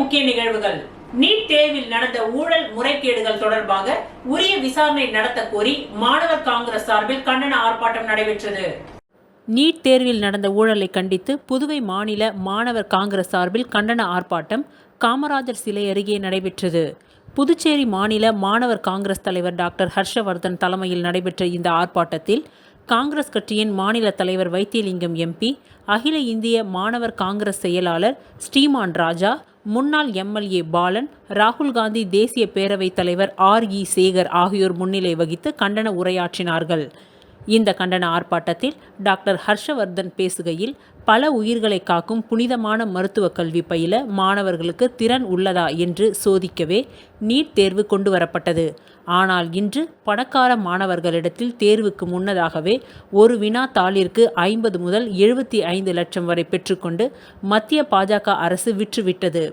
முக்கிய நிகழ்வுகள். நீட் தேர்வில் நடந்த ஊழல் முறைகேடுகள் தொடர்பாக உரிய விசாரணை நடத்த கோரி மாணவர் காங்கிரஸ் சார்பில் கண்டன ஆர்ப்பாட்டம் நடைபெற்றது. நீட் தேர்வில் நடந்த ஊழலை கண்டித்து புதுவை மாநில மாணவர் காங்கிரஸ் சார்பில் கண்டன ஆர்ப்பாட்டம் காமராஜர் சிலை அருகே நடைபெற்றது. புதுச்சேரி மாநில மாணவர் காங்கிரஸ் தலைவர் டாக்டர் ஹர்ஷவர்தன் தலைமையில் நடைபெற்ற இந்த ஆர்ப்பாட்டத்தில் காங்கிரஸ் கட்சியின் மாநில தலைவர் வைத்தியலிங்கம் எம்பி, அகில இந்திய மாணவர் காங்கிரஸ் செயலாளர் ஸ்ரீமான் ராஜா, முன்னாள் எம்எல்ஏ பாலன், ராகுல் காந்தி தேசிய பேரவைத் தலைவர் RE சேகர் ஆகியோர் முன்னிலை வகித்து கண்டன உரையாற்றினார்கள். இந்த கண்டன ஆர்ப்பாட்டத்தில் டாக்டர் ஹர்ஷவர்தன் பேசுகையில், பல உயிர்களை காக்கும் புனிதமான மருத்துவ கல்வி பயில மாணவர்களுக்கு திறன் உள்ளதா என்று சோதிக்கவே நீட் தேர்வு கொண்டு வரப்பட்டது. ஆனால் இன்று பணக்கார மாணவர்களிடத்தில் தேர்வுக்கு முன்னதாகவே ஒரு வினா தாளிற்கு 50 முதல் 75 லட்சம் வரை பெற்றுக்கொண்டு மத்திய பாஜக அரசு விற்றுவிட்டது.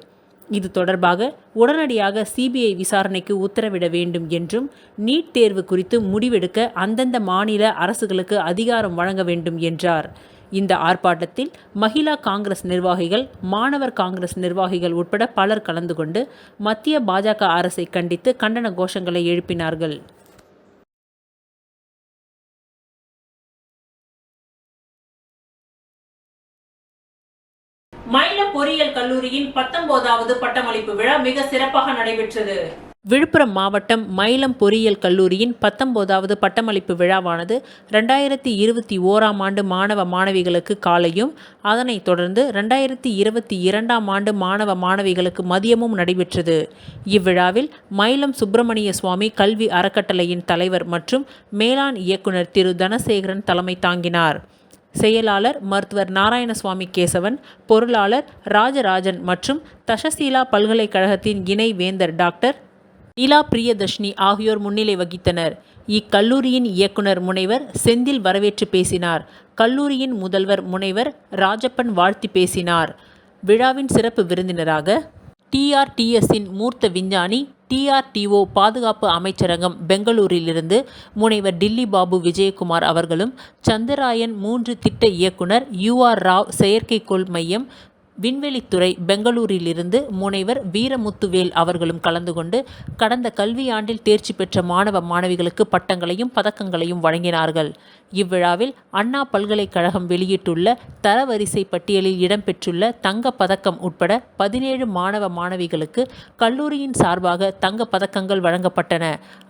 இது தொடர்பாக உடனடியாக CBI விசாரணைக்கு உத்தரவிட வேண்டும் என்றும், நீட் தேர்வு குறித்து முடிவெடுக்க அந்தந்த மாநில அரசுகளுக்கு அதிகாரம் வழங்க வேண்டும் என்றார். இந்த ஆர்ப்பாட்டத்தில் மகிழா காங்கிரஸ் நிர்வாகிகள், மாணவர் காங்கிரஸ் நிர்வாகிகள் உட்பட பலர் கலந்து கொண்டு மத்திய பாஜக அரசை கண்டித்து கண்டன கோஷங்களை எழுப்பினார்கள். மயிலம் பொறியியல் கல்லூரியின் 19வது பட்டமளிப்பு விழா மிக சிறப்பாக நடைபெற்றது. விழுப்புரம் மாவட்டம் மயிலம் பொறியியல் கல்லூரியின் 19வது பட்டமளிப்பு விழாவானது 2021ஆம் ஆண்டு மாணவ மாணவிகளுக்கு காலையும், அதனைத் தொடர்ந்து 2022ஆம் ஆண்டு மாணவ மாணவிகளுக்கு மதியமும் நடைபெற்றது. இவ்விழாவில் மயிலம் சுப்பிரமணிய சுவாமி கல்வி அறக்கட்டளையின் தலைவர் மற்றும் மேலாண் இயக்குனர் திரு தனசேகரன் தலைமை தாங்கினார். செயலாளர் மருத்துவர் நாராயணசுவாமி கேசவன், பொருளாளர் ராஜராஜன் மற்றும் தஷசீலா பல்கலைக்கழகத்தின் இணை வேந்தர் டாக்டர் நிலா பிரியதர்ஷினி ஆகியோர் முன்னிலை வகித்தனர். இக்கல்லூரியின் இயக்குனர் முனைவர் செந்தில் வரவேற்று பேசினார். கல்லூரியின் முதல்வர் முனைவர் ராஜப்பன் வாழ்த்தி பேசினார். விழாவின் சிறப்பு விருந்தினராக TRTSஇன் மூர்த்த விஞ்ஞானி, TRTO பாதுகாப்பு அமைச்சரகம் பெங்களூரிலிருந்து முனைவர் டில்லி பாபு விஜயகுமார் அவர்களும், சந்திராயன் 3 திட்ட இயக்குனர் UR ராவ், செயற்கைக்கோள் மையம் விண்வெளித்துறை பெங்களூரிலிருந்து முனைவர் வீரமுத்துவேல் அவர்களும் கலந்து கொண்டு கடந்த கல்வியாண்டில் தேர்ச்சி பெற்ற மாணவ மாணவிகளுக்கு பட்டங்களையும் பதக்கங்களையும் வழங்கினார்கள். இவ்விழாவில் அண்ணா பல்கலைக்கழகம் வெளியிட்டுள்ள தரவரிசை பட்டியலில் இடம்பெற்றுள்ள தங்க பதக்கம் உட்பட 17 மாணவ மாணவிகளுக்கு கல்லூரியின் சார்பாக தங்க பதக்கங்கள் வழங்கப்பட்டன.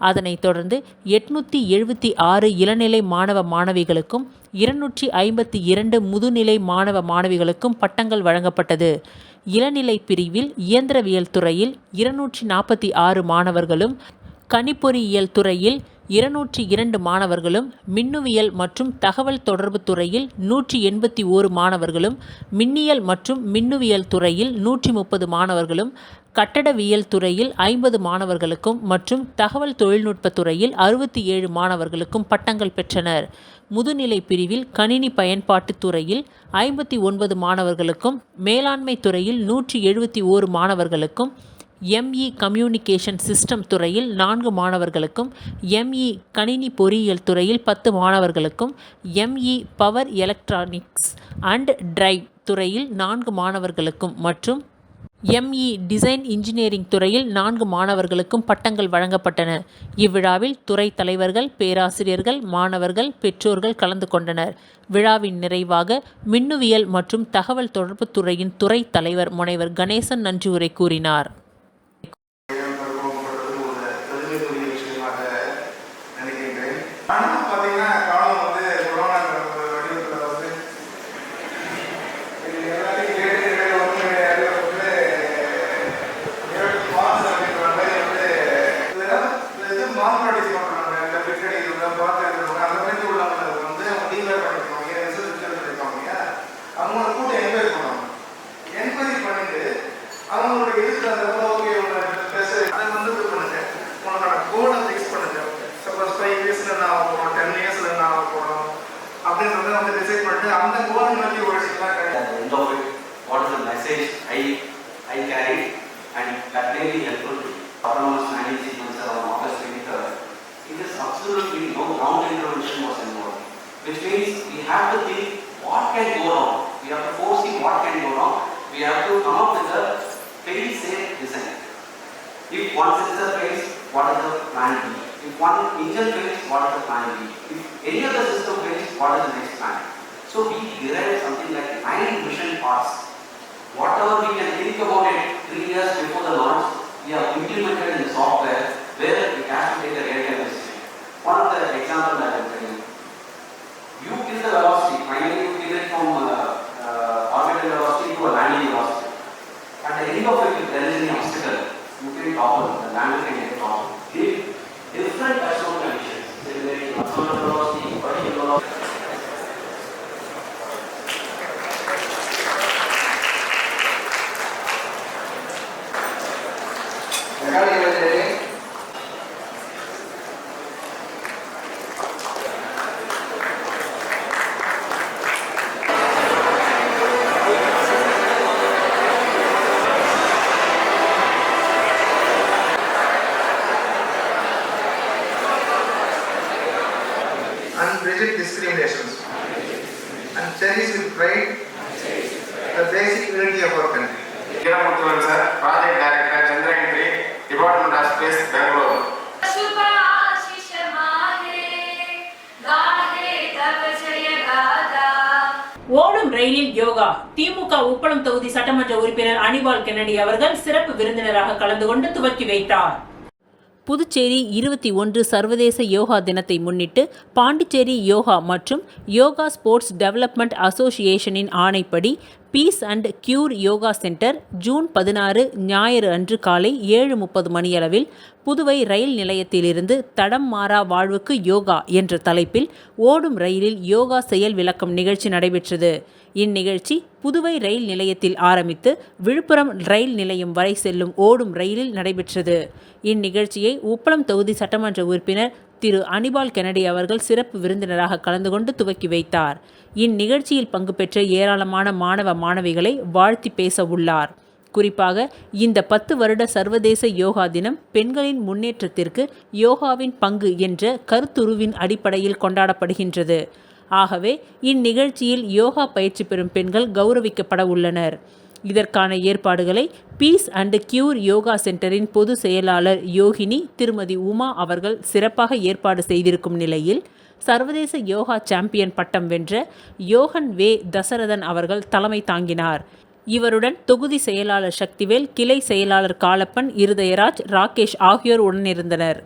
அதனைத் தொடர்ந்து 876 இளநிலை மாணவ மாணவிகளுக்கும் 252 முதுநிலை மாணவ மாணவிகளுக்கும் பட்டங்கள் வழங்கப்பட்டது. இளநிலை பிரிவில் இயந்திரவியல் துறையில் 246 மாணவர்களும், கணிப்பொறியியல் துறையில் 202 மாணவர்களும், மின்னுவியல் மற்றும் தகவல் தொடர்பு துறையில் 181 மாணவர்களும், மின்னியல் மற்றும் மின்னுவியல் துறையில் 130 மாணவர்களும், கட்டடவியல் துறையில் 50 மாணவர்களுக்கும் மற்றும் தகவல் தொழில்நுட்ப துறையில் 67 மாணவர்களுக்கும் பட்டங்கள் பெற்றனர். முதுநிலை பிரிவில் கணினி பயன்பாட்டு துறையில் 59 மாணவர்களுக்கும், மேலாண்மை துறையில் 171 மாணவர்களுக்கும், ME கம்யூனிகேஷன் சிஸ்டம் துறையில் 4 மாணவர்களுக்கும், ME கணினி பொறியியல் துறையில் 10 மாணவர்களுக்கும், ME power electronics and drive துறையில் 4 மாணவர்களுக்கும் மற்றும் ME டிசைன் இன்ஜினியரிங் துறையில் 4 மாணவர்களுக்கும் பட்டங்கள் வழங்கப்பட்டன. இவ்விழாவில் துறை தலைவர்கள், பேராசிரியர்கள், மாணவர்கள், பெற்றோர்கள் கலந்து கொண்டனர். விழாவின் நிறைவாக மின்னுவியல் மற்றும் தகவல் தொடர்பு துறையின் துறை தலைவர் முனைவர் கணேசன் நன்றியுரை கூறினார். What is the message I carried, and that may be helpful to autonomous managing sequence on August 23rd. It is absolutely no ground intervention was involved, which means we have to think what can go wrong. We have to foresee what can go wrong. We have to come up with a fail safe design. If one sensor fails, what is the plan B? If one engine fails, what is the plan B? If any other system fails, what is the next plan? So we derived something like 9 mission parts. Whatever we can think about it 3 years before the launch, we have implemented in the software where it has to take a real-time decision. One of the examples that I am telling you. You kill the velocity, finally you kill it from orbital velocity to a landing velocity. At the end of it, if there is any obstacle, you can topple, the lander can get toppled. Give different touchdown conditions, simulating orbital velocity, vertical velocity. And rigid discriminations and cherish with pride the basic unity of our country. Kiramuthuvan sir, Project Director, Chandrayaan 3, Department of Space, Bangalore. ஓடும் ரயிலில் யோகா. திமுக உப்பளம் தொகுதி சட்டமன்ற உறுப்பினர் Anibal Kennedy அவர்கள் சிறப்பு விருந்தினராக கலந்து கொண்டு துவக்கி வைத்தார். புதுச்சேரி 21 சர்வதேச யோகா தினத்தை முன்னிட்டு பாண்டிச்சேரி யோகா மற்றும் யோகா ஸ்போர்ட்ஸ் டெவலப்மெண்ட் அசோசியேஷனின் ஆணைப்படி peace and cure yoga centre June 16 ஞாயிறு அன்று காலை 7:30 மணியளவில் புதுவை ரயில் நிலையத்திலிருந்து தடம் மாறா வாழ்வுக்கு யோகா என்ற தலைப்பில் ஓடும் ரயிலில் யோகா செயல் விளக்கம் நிகழ்ச்சி நடைபெற்றது. இந்நிகழ்ச்சி புதுவை ரயில் நிலையத்தில் ஆரம்பித்து விழுப்புரம் ரயில் நிலையம் வரை செல்லும் ஓடும் ரயிலில் நடைபெற்றது. இந்நிகழ்ச்சியை உப்பளம் தொகுதி சட்டமன்ற உறுப்பினர் திரு அனிபால் கென்னடி அவர்கள் சிறப்பு விருந்தினராக கலந்து கொண்டு துவக்கி வைத்தார். இந்நிகழ்ச்சியில் பங்கு பெற்ற ஏராளமான மாணவ மாணவிகளை வாழ்த்தி பேச உள்ளார். குறிப்பாக இந்த 10 வருட சர்வதேச யோகா தினம் பெண்களின் முன்னேற்றத்திற்கு யோகாவின் பங்கு என்ற கருத்துருவின் அடிப்படையில் கொண்டாடப்படுகின்றது. ஆகவே இந்நிகழ்ச்சியில் யோகா பயிற்சி பெறும் பெண்கள் கௌரவிக்கப்பட உள்ளனர். இதற்கான ஏற்பாடுகளை பீஸ் அண்ட் கியூர் யோகா சென்டரின் பொது செயலாளர் யோகினி திருமதி உமா அவர்கள் சிறப்பாக ஏற்பாடு செய்திருக்கும் நிலையில் சர்வதேச யோகா சாம்பியன் பட்டம் வென்ற யோகன் வே தசரதன் அவர்கள் தலைமை தாங்கினார். இவருடன் தொகுதி செயலாளர் சக்திவேல், கிளை செயலாளர் காலப்பன், இருதயராஜ், ராகேஷ் ஆகியோர் உடனிருந்தனர்.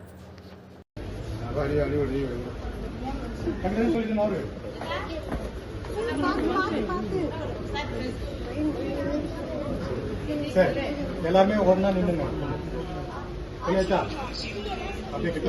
சரி, எல்லாமே ஒண்ணா நின்னுங்க. புரியாச்சா? அப்படியே கிட்ட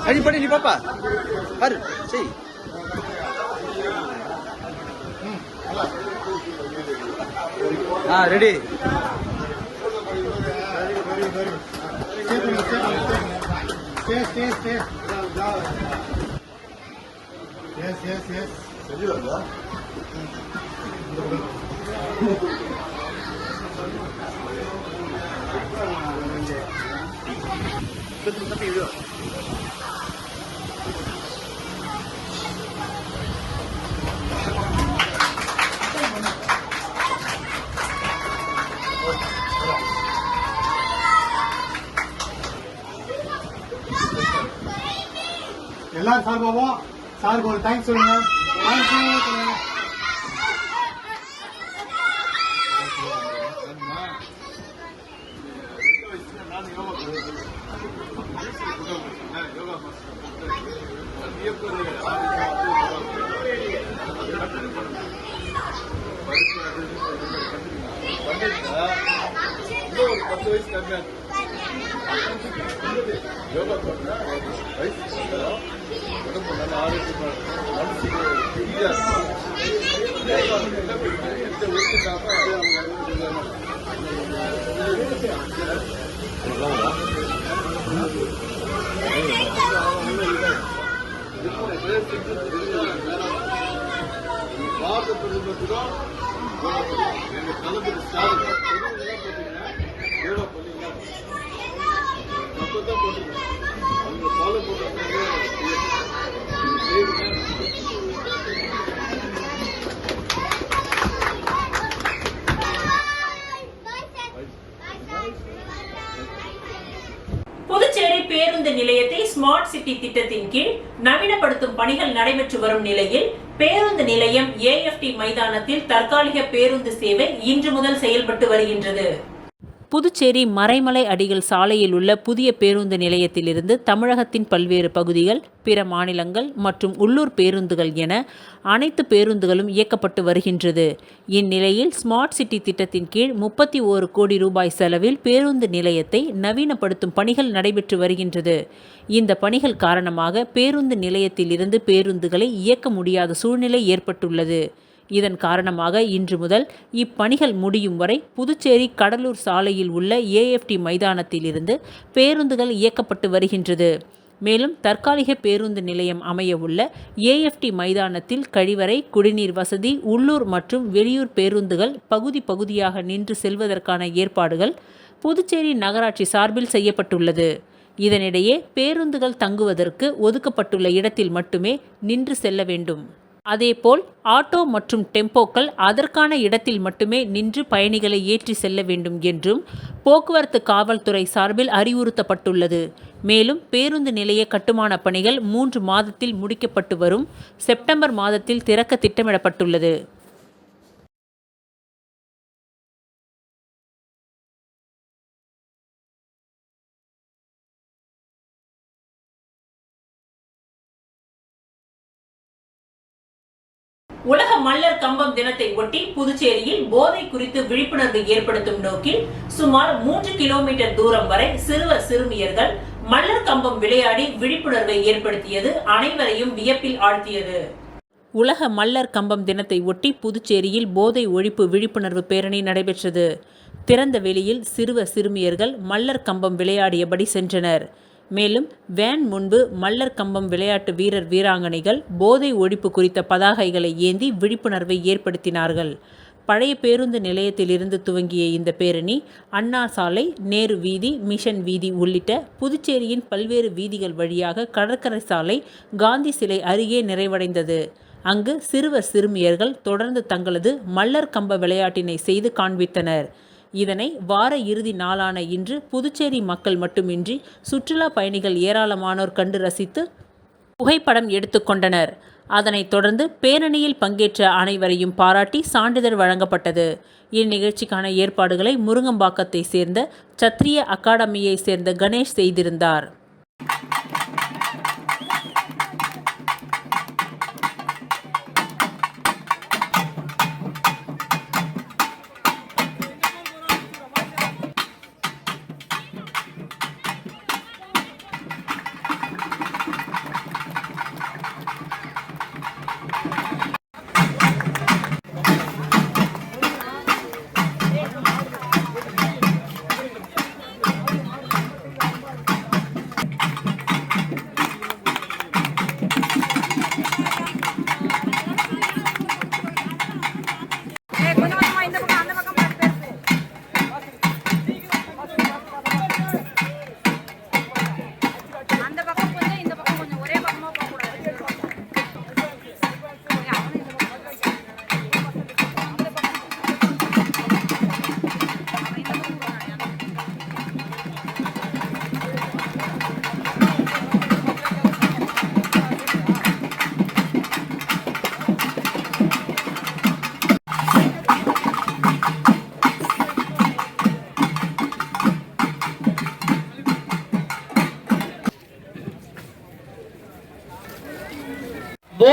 அடிப்படை நீ பாப்பா பாரு சரி ரெடி எல்லாரும் சார்பாவும் சாருக்கு ஒரு தேங்க்ஸ் சொல்லுங்க. யோகா பண்ணா வயசு உடம்பு நல்ல ஆரோக்கியமா இருக்கும், மனசுக்கு ஃப்ரீயா இருக்கும். எந்த ஒர்க்குக்காக அது வார்த்தைப்படுறதுதான் எங்க தலைவர் ஸ்டாலின் பார்த்தீங்கன்னா யோகா பண்ணீங்கன்னா அப்பதான் போட்டுருக்கேன். அவங்க ஃபாலோ பண்ணுறாங்க. புதுச்சேரி பேருந்து நிலையத்தை ஸ்மார்ட் சிட்டி திட்டத்தின் கீழ் நவீனப்படுத்தும் பணிகள் நடைபெற்று வரும் நிலையில் பேருந்து நிலையம் AFT மைதானத்தில் தற்காலிக பேருந்து சேவை இன்று முதல் செயல்பட்டு வருகின்றது. புதுச்சேரி மறைமலை அடிகள் சாலையில் உள்ள புதிய பேருந்து நிலையத்திலிருந்து தமிழகத்தின் பல்வேறு பகுதிகள், பிற மாநிலங்கள் மற்றும் உள்ளூர் பேருந்துகள் என அனைத்து பேருந்துகளும் இயக்கப்பட்டு வருகின்றது. இந்நிலையில் ஸ்மார்ட் சிட்டி திட்டத்தின் கீழ் 31 கோடி ரூபாய் செலவில் பேருந்து நிலையத்தை நவீனப்படுத்தும் பணிகள் நடைபெற்று வருகின்றது. இந்த பணிகள் காரணமாக பேருந்து நிலையத்திலிருந்து பேருந்துகளை இயக்க முடியாத சூழ்நிலை ஏற்பட்டுள்ளது. இதன் காரணமாக இன்று முதல் இப்பணிகள் முடியும் வரை புதுச்சேரி கடலூர் சாலையில் உள்ள AFT மைதானத்தில் இருந்து பேருந்துகள் இயக்கப்பட்டு வருகின்றது. மேலும் தற்காலிக பேருந்து நிலையம் அமைய உள்ள AFT மைதானத்தில் கழிவறை, குடிநீர் வசதி, உள்ளூர் மற்றும் வெளியூர் பேருந்துகள் பகுதி பகுதியாக நின்று செல்வதற்கான ஏற்பாடுகள் புதுச்சேரி நகராட்சி சார்பில் செய்யப்பட்டுள்ளது. இதனிடையே பேருந்துகள் தங்குவதற்கு ஒதுக்கப்பட்டுள்ள இடத்தில் மட்டுமே நின்று செல்ல வேண்டும். அதேபோல் ஆட்டோ மற்றும் டெம்போக்கள் அதற்கான இடத்தில் மட்டுமே நின்று பயணிகளை ஏற்றி செல்ல வேண்டும் என்றும் போக்குவரத்து காவல்துறை சார்பில் அறிவுறுத்தப்பட்டுள்ளது. மேலும் பேருந்து நிலைய கட்டுமான பணிகள் 3 மாதத்தில் முடிக்கப்பட்டு வரும் செப்டம்பர் மாதத்தில் திறக்க திட்டமிடப்பட்டுள்ளது. உலக மல்லர் கம்பம் தினத்தை ஒட்டி புதுச்சேரியில் போதை குறித்து விழிப்புணர்வு ஏற்படுத்தும் நோக்கில் சுமார் 3 கிலோமீட்டர் தூரம் வரை சிறுவர் சிறுமியர்கள் மல்லர் கம்பம் விளையாடி விழிப்புணர்வை ஏற்படுத்தியது அனைவரையும் வியப்பில் ஆழ்த்தியது. உலக மல்லர் கம்பம் தினத்தை ஒட்டி புதுச்சேரியில் போதை ஒழிப்பு விழிப்புணர்வு பேரணி நடைபெற்றது. திறந்த வெளியில் சிறுவர் சிறுமியர்கள் மல்லர் கம்பம் விளையாடியபடி சென்றனர். மேலும் வேன் முன்பு மல்லர் கம்பம் விளையாட்டு வீரர் வீராங்கனைகள் போதை ஒழிப்பு குறித்த பதாகைகளை ஏந்தி விழிப்புணர்வை ஏற்படுத்தினார்கள். பழைய பேருந்து நிலையத்திலிருந்து துவங்கிய இந்த பேரணி அண்ணா சாலை, நேரு வீதி, மிஷன் வீதி உள்ளிட்ட புதுச்சேரியின் பல்வேறு வீதிகள் வழியாக கடற்கரை சாலை, காந்தி சிலை அருகே நிறைவடைந்தது. அங்கு சிறுவர் சிறுமியர்கள் தொடர்ந்து தங்களது மல்லர் கம்ப விளையாட்டினை செய்து காண்பித்தனர். இதனை வார இறுதி நாளான இன்று புதுச்சேரி மக்கள் மட்டுமின்றி சுற்றுலா பயணிகள் ஏராளமானோர் கண்டு ரசித்து புகைப்படம் எடுத்துக்கொண்டனர். அதனைத் தொடர்ந்து பேரணியில் பங்கேற்ற அனைவரையும் பாராட்டி சான்றிதழ் வழங்கப்பட்டது. இந்நிகழ்ச்சிக்கான ஏற்பாடுகளை முருங்கம்பாக்கத்தை சேர்ந்த சத்திரிய அகாடமியை சேர்ந்த கணேஷ் செய்திருந்தார்.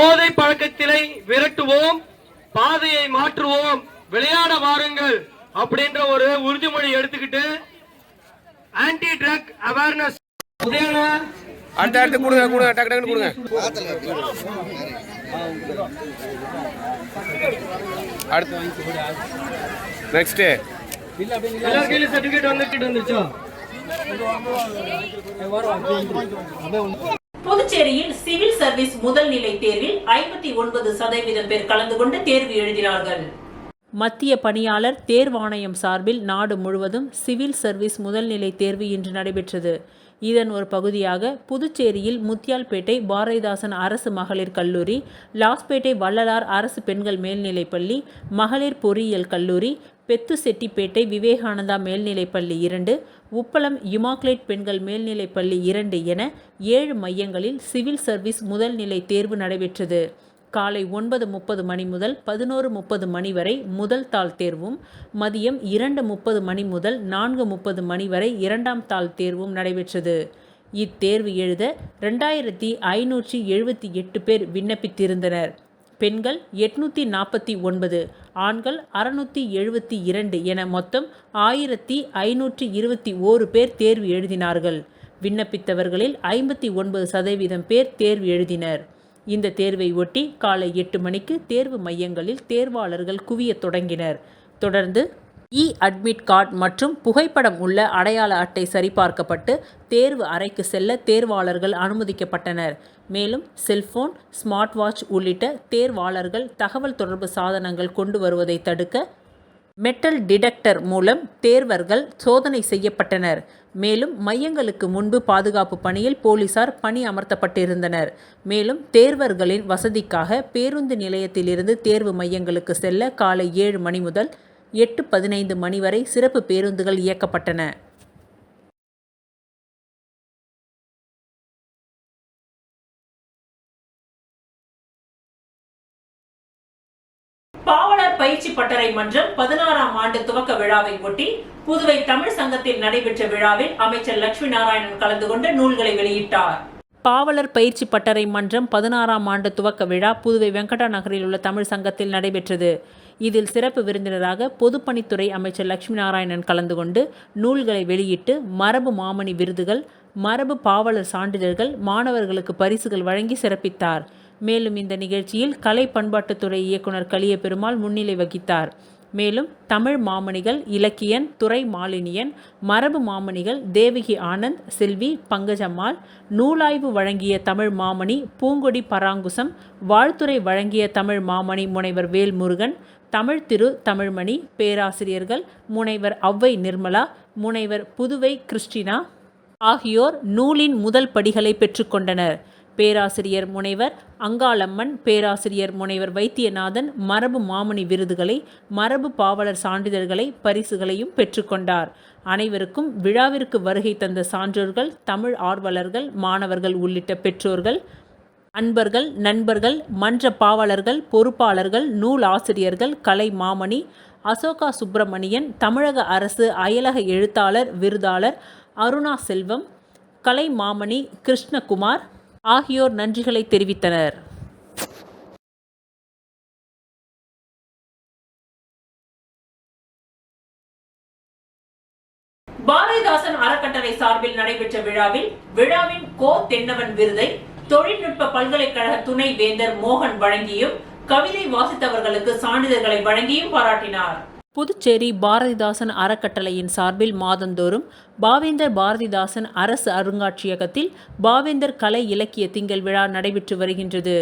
போதை பழக்கத்திலை விரட்டுவோம், பாதையை மாற்றுவோம், விளையாட வாருங்கள் அப்படின்ற ஒரு உறுதிமொழி எடுத்துக்கிட்டு ஆன்டி ட்ரக் அவேர்னஸ் அடுத்து கொடுங்க டக்கு டக்குன்னு கொடுங்க. அடுத்து நெக்ஸ்ட் எல்லா கையிலும் சர்டிபிகேட் வந்துருச்சா? புதுச்சேரியில் சிவில் சர்வீஸ் முதல் நிலை தேர்வில் 59% பேர் கலந்து கொண்டு தேர்வு எழுதினார்கள். மத்திய பணியாளர் தேர்வாணையம் சார்பில் நாடு முழுவதும் சிவில் சர்வீஸ் முதல்நிலை தேர்வு இன்று நடைபெற்றது. இதன் ஒரு பகுதியாக புதுச்சேரியில் முத்தியால்பேட்டை பாரதிதாசன் அரசு மகளிர் கல்லூரி, லாஸ்பேட்டை வள்ளலார் அரசு பெண்கள் மேல்நிலைப்பள்ளி, மகளிர் பொறியியல் கல்லூரி, பெத்துசெட்டிப்பேட்டை விவேகானந்தா மேல்நிலைப்பள்ளி 2, உப்பளம் இமாக்லேட் பெண்கள் மேல்நிலைப்பள்ளி 2 என 7 மையங்களில் சிவில் சர்வீஸ் முதல்நிலை தேர்வு நடைபெற்றது. காலை 9:30 மணி முதல் 11:30 மணி வரை முதல் தாள் தேர்வும், மதியம் 2:30 மணி முதல் 4:30 மணி வரை 2ஆம் தாள் தேர்வும் நடைபெற்றது. இத்தேர்வு எழுத 2578 பேர் விண்ணப்பித்திருந்தனர். பெண்கள் 849, ஆண்கள் 672 என மொத்தம் 1521 பேர் தேர்வு எழுதினார்கள். விண்ணப்பித்தவர்களில் 59% பேர் தேர்வு எழுதினர். இந்த தேர்வை ஒட்டி காலை 8 மணிக்கு தேர்வு மையங்களில் தேர்வாளர்கள் குவிய தொடங்கினர். தொடர்ந்து அட்மிட் கார்டு மற்றும் புகைப்படம் உள்ள அடையாள அட்டை சரிபார்க்கப்பட்டு தேர்வு அறைக்கு செல்ல தேர்வாளர்கள் அனுமதிக்கப்பட்டனர். மேலும் செல்போன், ஸ்மார்ட் வாட்ச் உள்ளிட்ட தேர்வாளர்கள் தகவல் தொடர்பு சாதனங்கள் கொண்டு வருவதை தடுக்க மெட்டல் டிடெக்டர் மூலம் தேர்வர்கள் சோதனை செய்யப்பட்டனர். மேலும் மையங்களுக்கு முன்பு பாதுகாப்பு பணியில் போலீசார் பணி அமர்த்தப்பட்டிருந்தனர். மேலும் தேர்வர்களின் வசதிக்காக பேருந்து நிலையத்திலிருந்து தேர்வு மையங்களுக்கு செல்ல காலை 7 மணி முதல் 8:15 மணி வரை சிறப்பு பேருந்துகள் இயக்கப்பட்டன. பாவலர் பயிற்சி பட்டறை மன்றம் 16ஆம் ஆண்டு துவக்க விழாவை ஒட்டி புதுவை தமிழ் சங்கத்தில் நடைபெற்ற விழாவில் அமைச்சர் லட்சுமி நாராயணன் கலந்து கொண்டு நூல்களை வெளியிட்டார். பாவலர் பயிற்சி பட்டறை மன்றம் 16ஆம் ஆண்டு துவக்க விழா புதுவை வெங்கடா நகரில் உள்ள தமிழ் சங்கத்தில் நடைபெற்றது. இதில் சிறப்பு விருந்தினராக பொதுப்பணித்துறை அமைச்சர் லட்சுமி நாராயணன் கலந்து கொண்டு நூல்களை வெளியிட்டு மரபு மாமணி விருதுகள், மரபு பாவலர் சான்றிதழ்கள், மாணவர்களுக்கு பரிசுகள் வழங்கி சிறப்பித்தார். மேலும் இந்த நிகழ்ச்சியில் கலை பண்பாட்டுத்துறை இயக்குனர் கலிய பெருமாள் முன்னிலை வகித்தார். மேலும் தமிழ் மாமணிகள் இலக்கியன், துரை மாலினியன், மரபு மாமணிகள் தேவகி ஆனந்த், செல்வி பங்கஜம்மாள், நூலாய்வு வழங்கிய தமிழ் மாமணி பூங்கொடி பராங்குசம், வாழ்த்துறை வழங்கிய தமிழ் மாமணி முனைவர் வேல்முருகன், தமிழ் திரு தமிழ்மணி, பேராசிரியர்கள் முனைவர் ஔவை நிர்மலா, முனைவர் புதுவை கிறிஸ்டினா ஆகியோர் நூலின் முதல் படிகளை பெற்றுக்கொண்டனர். பேராசிரியர் முனைவர் அங்காளம்மன், பேராசிரியர் முனைவர் வைத்தியநாதன் மரபு மாமணி விருதுகளை, மரபு பாவலர் சான்றிதழ்களை, பரிசுகளையும் பெற்றுக்கொண்டார். அனைவருக்கும் விழாவிற்கு வருகை தந்த சான்றோர்கள், தமிழ் ஆர்வலர்கள், மாணவர்கள் உள்ளிட்ட பெற்றோர்கள், அன்பர்கள், நண்பர்கள், மன்ற பாவலர்கள், பொறுப்பாளர்கள், நூல் ஆசிரியர்கள், கலை மாமணி அசோகா சுப்பிரமணியன், தமிழக அரசு அயலக எழுத்தாளர் விருதாளர் அருணா செல்வம், கலை மாமணி கிருஷ்ணகுமார் ஆகியோர் நன்றிகளை தெரிவித்தனர். பாரதிதாசன் அறக்கட்டளை சார்பில் நடைபெற்ற விழாவில் விழாவின் கோ தென்னவன் விருதை தொழில்நுட்ப பல்கலைக்கழக துணை வேந்தர் மோகன் வழங்கியும், கவிதை வாசித்தவர்களுக்கு சான்றிதழ்களை வழங்கியும் பாராட்டினார். புதுச்சேரி பாரதிதாசன் அறக்கட்டளையின் சார்பில் மாதந்தோறும் பாவேந்தர் பாரதிதாசன் அரசு அருங்காட்சியகத்தில் பாவேந்தர் கலை இலக்கிய திங்கள் விழா நடைபெற்று வருகின்றது.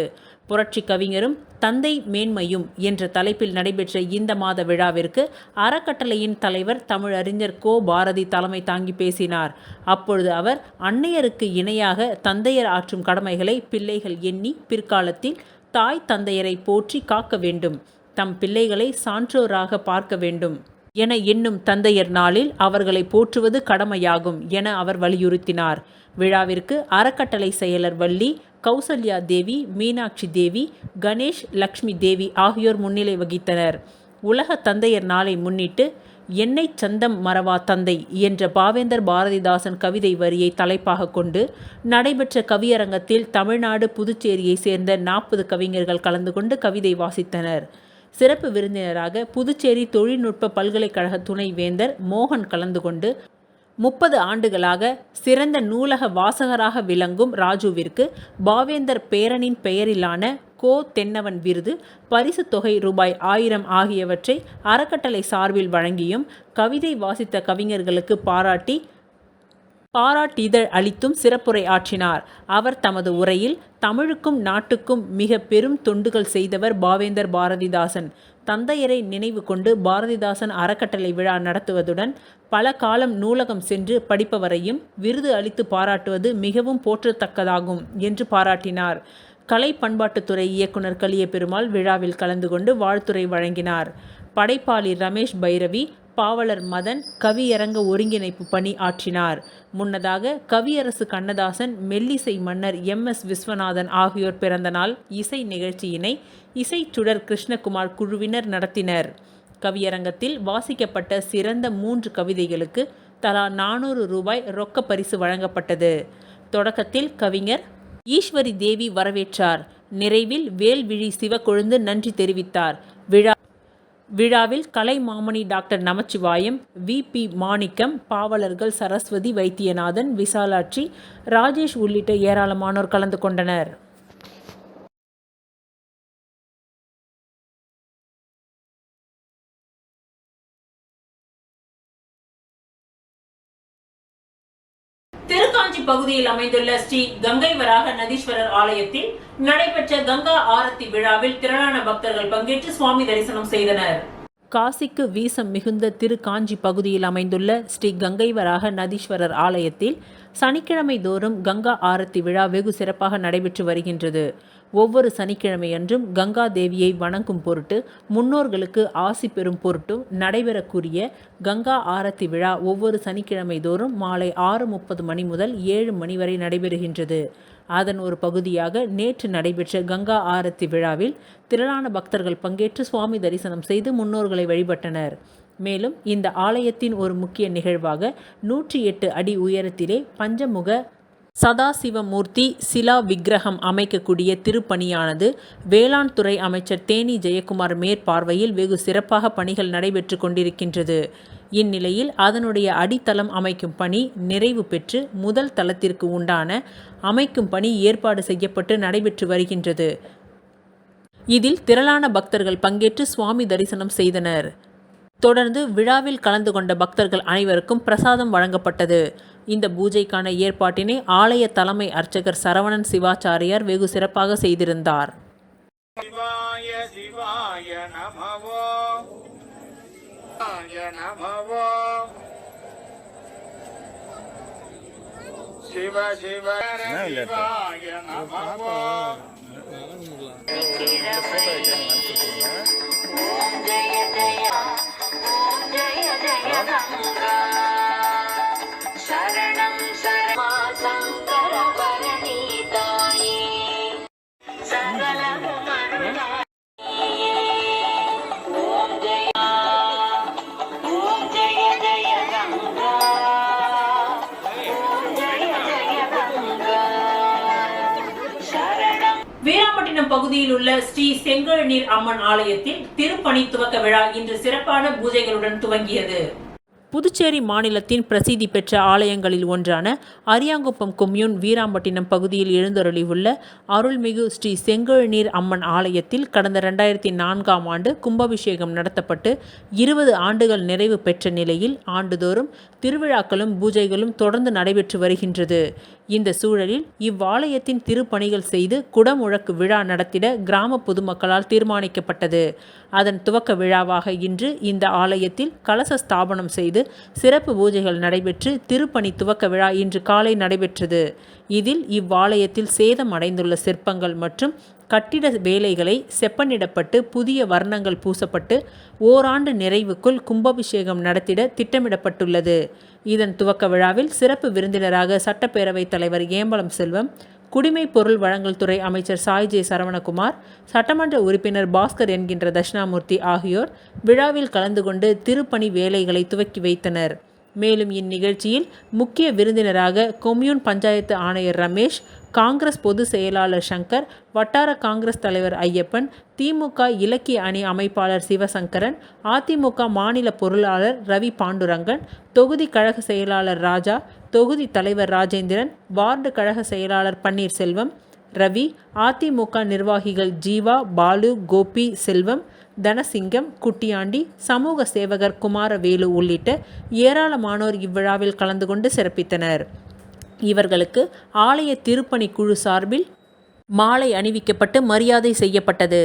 புரட்சி கவிஞரும் தந்தை மேன்மையும் என்ற தலைப்பில் நடைபெற்ற இந்த மாத விழாவிற்கு அறக்கட்டளையின் தலைவர் தமிழறிஞர் கோ பாரதி தலைமை தாங்கி பேசினார். அப்பொழுது அவர் அன்னையருக்கு இணையாக தந்தையர் ஆற்றும் கடமைகளை பிள்ளைகள் எண்ணி பிற்காலத்தில் தாய் தந்தையரை போற்றி காக்க வேண்டும், தம் பிள்ளைகளை சான்றோராக பார்க்க வேண்டும் என எண்ணும் தந்தையர் நாளில் அவர்களை போற்றுவது கடமையாகும் என அவர் வலியுறுத்தினார். விழாவிற்கு அறக்கட்டளை செயலர் வள்ளி, கௌசல்யா தேவி, மீனாட்சி தேவி, கணேஷ், லக்ஷ்மி தேவி ஆகியோர் முன்னிலை வகித்தனர். உலக தந்தையர் நாளை முன்னிட்டு என்னை சந்தம் மறவா தந்தை என்ற பாவேந்தர் பாரதிதாசன் கவிதை வரியை தலைப்பாக கொண்டு நடைபெற்ற கவியரங்கத்தில் தமிழ்நாடு புதுச்சேரியை சேர்ந்த 40 கவிஞர்கள் கலந்து கொண்டு கவிதை வாசித்தனர். சிறப்பு விருந்தினராக புதுச்சேரி தொழில்நுட்ப பல்கலைக்கழக துணைவேந்தர் மோகன் கலந்து கொண்டு 30 ஆண்டுகளாக சிறந்த நூலக வாசகராக விளங்கும் ராஜுவிற்கு பாவேந்தர் பேரனின் பெயரிலான கோ தென்னவன் விருது, பரிசு தொகை ரூபாய் 1000 ஆகியவற்றை அறக்கட்டளை சார்பில் வழங்கியும் கவிதை வாசித்த கவிஞர்களுக்கு பாராட்டிதழ் அளித்தும் சிறப்புரை ஆற்றினார். அவர் தமது உரையில் தமிழுக்கும் நாட்டுக்கும் மிக பெரும் தொண்டுகள் செய்தவர் பாவேந்தர் பாரதிதாசன். தந்தையரை நினைவு கொண்டு பாரதிதாசன் அறக்கட்டளை விழா நடத்துவதுடன் பல காலம் நூலகம் சென்று படிப்பவரையும் விருது அளித்து பாராட்டுவது மிகவும் போற்றத்தக்கதாகும் என்று பாராட்டினார். கலை பண்பாட்டுத்துறை இயக்குனர் கலியபெருமாள் விழாவில் கலந்து கொண்டு வாழ்த்துரை வழங்கினார். படைப்பாளி ரமேஷ் பைரவி, பாவலர் மதன் கவியரங்க ஒருங்கிணைப்பு பணி ஆற்றினார். முன்னதாக கவியரசு கண்ணதாசன், மெல்லிசை மன்னர் MS விஸ்வநாதன் ஆகியோர் பிறந்தநாள் இசை நிகழ்ச்சியினை இசைச்சுடர் கிருஷ்ணகுமார் குழுவினர் நடத்தினர். கவியரங்கத்தில் வாசிக்கப்பட்ட சிறந்த 3 கவிதைகளுக்கு தலா 400 ரூபாய் ரொக்க பரிசு வழங்கப்பட்டது. தொடக்கத்தில் கவிஞர் ஈஸ்வரி தேவி வரவேற்றார். நிறைவில் வேல்விழி சிவக்கொழுந்து நன்றி தெரிவித்தார். விழாவில் கலை மாமணி டாக்டர் நமச்சிவாயம், VP மாணிக்கம், பாவலர்கள் சரஸ்வதி, வைத்தியநாதன், விசாலாட்சி, ராஜேஷ் உள்ளிட்ட ஏராளமானோர் கலந்து கொண்டனர். திருக்காஞ்சி பகுதியில் அமைந்துள்ள ஸ்ரீ கங்கை வராக நதீஸ்வரர் ஆலயத்தில் நடைபெற்ற கங்கா ஆரத்தி விழாவில் திரளான பக்தர்கள் பங்கேற்று சுவாமி தரிசனம் செய்தனர். காசிக்கு வீசம் மிகுந்த திருக்காஞ்சி பகுதியில் அமைந்துள்ள ஸ்ரீ கங்கை வராக நதீஸ்வரர் ஆலயத்தில் சனிக்கிழமை தோறும் கங்கா ஆரத்தி விழா வெகு சிறப்பாக நடைபெற்று வருகின்றது. ஒவ்வொரு சனிக்கிழமையன்றும் கங்கா தேவியை வணங்கும் பொருட்டு, முன்னோர்களுக்கு ஆசி பெறும் பொருட்டும் நடைபெறக்கூடிய கங்கா ஆரத்தி விழா ஒவ்வொரு சனிக்கிழமை தோறும் மாலை 6:30 மணி முதல் 7 மணி வரை நடைபெறுகின்றது. அதன் ஒரு பகுதியாக நேற்று நடைபெற்ற கங்கா ஆரத்தி விழாவில் திரளான பக்தர்கள் பங்கேற்று சுவாமி தரிசனம் செய்து முன்னோர்களை வழிபட்டனர். மேலும் இந்த ஆலயத்தின் ஒரு முக்கிய நிகழ்வாக 108 அடி உயரத்திலே பஞ்சமுக சதாசிவமூர்த்தி சிலா விக்கிரகம் அமைக்கக்கூடிய திருப்பணியானது வேளாண் துறை அமைச்சர் தேனி ஜெயக்குமார் மேற்பார்வையில் வெகு சிறப்பாக பணிகள் நடைபெற்று கொண்டிருக்கின்றது. இந்நிலையில் அதனுடைய அடித்தளம் அமைக்கும் பணி நிறைவு பெற்று முதல் தளத்திற்கு உண்டான அமைக்கும் பணி ஏற்பாடு செய்யப்பட்டு நடைபெற்று வருகின்றது. இதில் திரளான பக்தர்கள் பங்கேற்று சுவாமி தரிசனம் செய்தனர். தொடர்ந்து விழாவில் கலந்து கொண்ட பக்தர்கள் அனைவருக்கும் பிரசாதம் வழங்கப்பட்டது. இந்த பூஜைக்கான ஏற்பாட்டினை ஆலய தலைமை அர்ச்சகர் சரவணன் சிவாச்சாரியார் வெகு சிறப்பாக செய்திருந்தார். சிவாய சிவாய நமவோ நமவோ சிவ சிவ சிவாய நமவோ வீராம்பட்டினம் பகுதியில் உள்ள ஸ்ரீ செங்கழுநீர் அம்மன் ஆலயத்தில் திருப்பணி துவக்க விழா இன்று சிறப்பான பூஜைகளுடன் துவங்கியது. புதுச்சேரி மாநிலத்தின் பிரசித்தி பெற்ற ஆலயங்களில் ஒன்றான அரியாங்குப்பம் கொம்யூன் வீராம்பட்டினம் பகுதியில் எழுந்தருளியுள்ள அருள்மிகு ஸ்ரீ செங்கழுநீர் அம்மன் ஆலயத்தில் கடந்த 2004ஆம் ஆண்டு கும்பாபிஷேகம் நடத்தப்பட்டு 20 ஆண்டுகள் நிறைவு பெற்ற நிலையில் ஆண்டுதோறும் திருவிழாக்களும் பூஜைகளும் தொடர்ந்து நடைபெற்று வருகின்றது. இந்த சூழலில் இவ்வாலயத்தின் திருப்பணிகள் செய்து குடமுழக்கு விழா நடத்திட கிராம பொதுமக்களால் தீர்மானிக்கப்பட்டது. அதன் துவக்க விழாவாக இன்று இந்த ஆலயத்தில் கலச ஸ்தாபனம் செய்து சிறப்பு பூஜைகள் நடைபெற்று திருப்பணி துவக்க விழா இன்று காலை நடைபெற்றது. இதில் இவ்வாலயத்தில் சேதம் அடைந்துள்ள சிற்பங்கள் மற்றும் கட்டிட வேலைகளை செப்பனிடப்பட்டு புதிய வர்ணங்கள் பூசப்பட்டு ஓராண்டு நிறைவுக்குள் கும்பாபிஷேகம் நடத்திட திட்டமிடப்பட்டுள்ளது. இதன் துவக்க விழாவில் சிறப்பு விருந்தினராக சட்டப்பேரவைத் தலைவர் ஏம்பலம் செல்வம், குடிமைப் பொருள் வழங்கல் துறை அமைச்சர் சாய் ஜே சரவணகுமார், சட்டமன்ற உறுப்பினர் பாஸ்கர் என்கின்ற தட்சிணாமூர்த்தி ஆகியோர் விழாவில் கலந்து கொண்டு திருப்பணி வேலைகளை துவக்கி வைத்தனர். மேலும் இந்நிகழ்ச்சியில் முக்கிய விருந்தினராக கொம்யூன் பஞ்சாயத்து ஆணையர் ரமேஷ், காங்கிரஸ் பொதுச் செயலாளர் சங்கர், வட்டார காங்கிரஸ் தலைவர் ஐயப்பன், திமுக இலக்கிய அணி அமைப்பாளர் சிவசங்கரன், அதிமுக மாநில பொருளாளர் ரவி பாண்டுரங்கன், தொகுதி கழக செயலாளர் ராஜா, தொகுதி தலைவர் ராஜேந்திரன், வார்டு கழக செயலாளர் பன்னீர்செல்வம், ரவி, அதிமுக நிர்வாகிகள் ஜீவா, பாலு, கோபி, செல்வம், தனசிங்கம், குட்டியாண்டி, சமூக சேவகர் குமாரவேலு உள்ளிட்ட ஏராளமானோர் இவ்விழாவில் கலந்து கொண்டு சிறப்பித்தனர். இவர்களுக்கு ஆலய திருப்பணி குழு சார்பில் மாலை அணிவிக்கப்பட்டு மரியாதை செய்யப்பட்டது.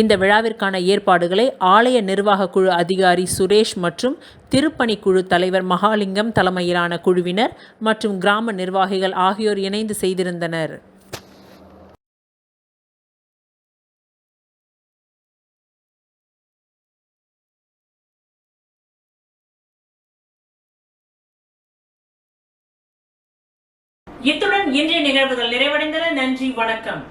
இந்த விழாவிற்கான ஏற்பாடுகளை ஆலய நிர்வாக குழு அதிகாரி சுரேஷ் மற்றும் திருப்பணி குழு தலைவர் மகாலிங்கம் தலைமையிலான குழுவினர் மற்றும் கிராம நிர்வாகிகள் ஆகியோர் இணைந்து செய்திருந்தனர். இத்துடன் இன்றைய நிகழ்வுகள் நிறைவடைந்தன. நன்றி, வணக்கம்.